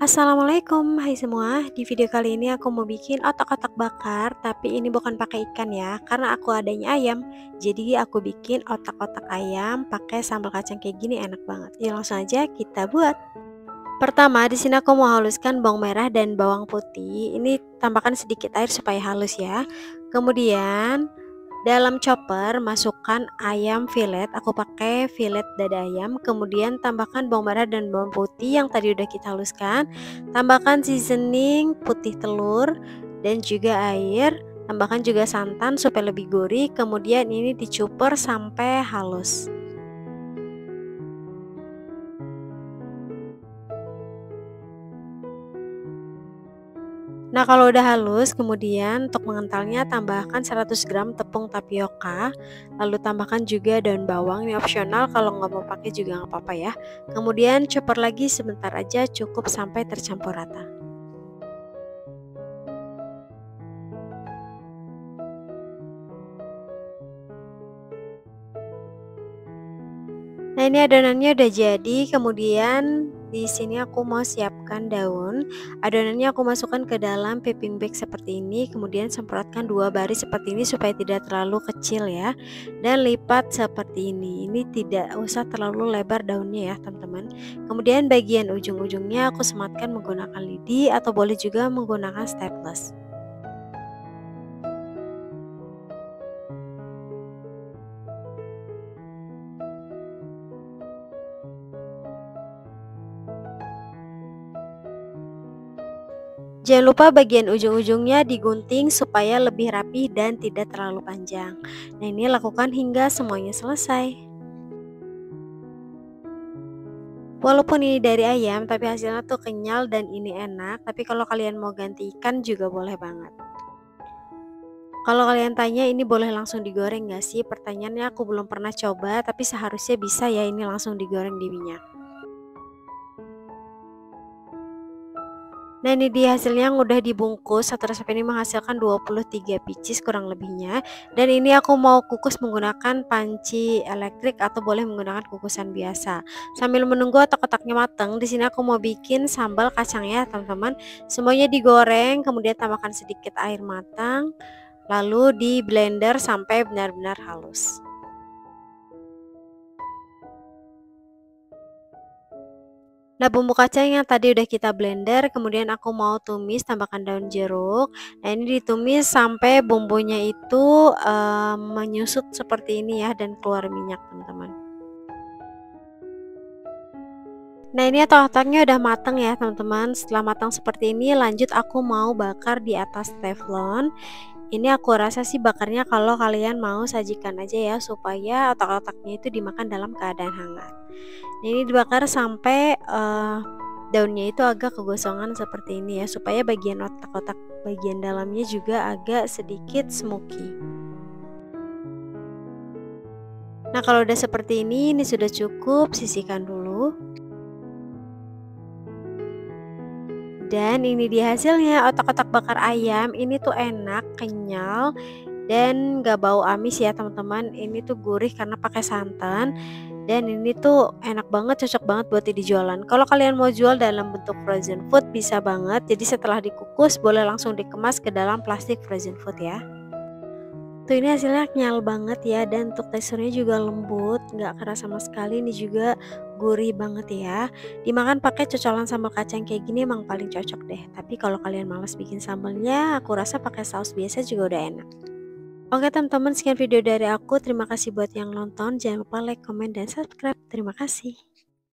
Assalamualaikum, hai semua. Di video kali ini aku mau bikin otak-otak bakar, tapi ini bukan pakai ikan ya, karena aku adanya ayam. Jadi aku bikin otak-otak ayam pakai sambal kacang kayak gini, enak banget. Yuk langsung aja kita buat. Pertama, di sini aku mau haluskan bawang merah dan bawang putih. Ini tambahkan sedikit air supaya halus ya. Kemudian dalam chopper masukkan ayam filet, aku pakai filet dada ayam. Kemudian tambahkan bawang merah dan bawang putih yang tadi udah kita haluskan. Tambahkan seasoning, putih telur dan juga air. Tambahkan juga santan supaya lebih gurih. Kemudian ini dicuper sampai halus. Nah, kalau udah halus, kemudian untuk mengentalnya tambahkan 100 gram tepung tapioka, lalu tambahkan juga daun bawang, ini opsional, kalau nggak mau pakai juga nggak apa-apa ya. Kemudian chopper lagi sebentar aja, cukup sampai tercampur rata. Nah, ini adonannya udah jadi. Kemudian di sini aku mau siapkan daun. Adonannya aku masukkan ke dalam piping bag seperti ini. Kemudian semprotkan 2 baris seperti ini supaya tidak terlalu kecil ya. Dan lipat seperti ini. Ini tidak usah terlalu lebar daunnya ya, teman-teman. Kemudian bagian ujung-ujungnya aku sematkan menggunakan lidi atau boleh juga menggunakan staples. Jangan lupa bagian ujung-ujungnya digunting supaya lebih rapi dan tidak terlalu panjang. Nah, ini lakukan hingga semuanya selesai. Walaupun ini dari ayam, tapi hasilnya tuh kenyal dan ini enak. Tapi kalau kalian mau ganti ikan juga boleh banget. Kalau kalian tanya ini boleh langsung digoreng gak sih? Pertanyaannya aku belum pernah coba, tapi seharusnya bisa ya ini langsung digoreng di minyak. Nah, ini dia hasilnya yang udah dibungkus. Satu resep ini menghasilkan 23 pieces kurang lebihnya. Dan ini aku mau kukus menggunakan panci elektrik atau boleh menggunakan kukusan biasa. Sambil menunggu otak-otaknya matang, di sini aku mau bikin sambal kacang ya, teman-teman. Semuanya digoreng, kemudian tambahkan sedikit air matang, lalu di blender sampai benar-benar halus. Nah, bumbu kacang yang tadi udah kita blender, kemudian aku mau tumis, tambahkan daun jeruk. Nah, ini ditumis sampai bumbunya itu menyusut seperti ini ya dan keluar minyak, teman-teman. Nah, ini otak-otaknya udah matang ya, teman-teman. Setelah matang seperti ini, lanjut aku mau bakar di atas teflon. Ini aku rasa sih bakarnya kalau kalian mau sajikan aja ya, supaya otak-otaknya itu dimakan dalam keadaan hangat. Nah, ini dibakar sampai daunnya itu agak kegosongan seperti ini ya, supaya bagian otak-otak bagian dalamnya juga agak sedikit smoky. Nah, kalau udah seperti ini sudah cukup, sisihkan dulu. Dan ini dia hasilnya, otak-otak bakar ayam. Ini tuh enak, kenyal, dan gak bau amis ya teman-teman. Ini tuh gurih karena pakai santan. Dan ini tuh enak banget, cocok banget buat dijualan. Kalau kalian mau jual dalam bentuk frozen food bisa banget. Jadi setelah dikukus boleh langsung dikemas ke dalam plastik frozen food ya. Tuh ini hasilnya kenyal banget ya, dan untuk teksturnya juga lembut, nggak keras sama sekali. Ini juga gurih banget ya. Dimakan pakai cocolan sambal kacang kayak gini emang paling cocok deh. Tapi kalau kalian males bikin sambalnya, aku rasa pakai saus biasa juga udah enak. Oke teman-teman, sekian video dari aku. Terima kasih buat yang nonton. Jangan lupa like, comment, dan subscribe. Terima kasih.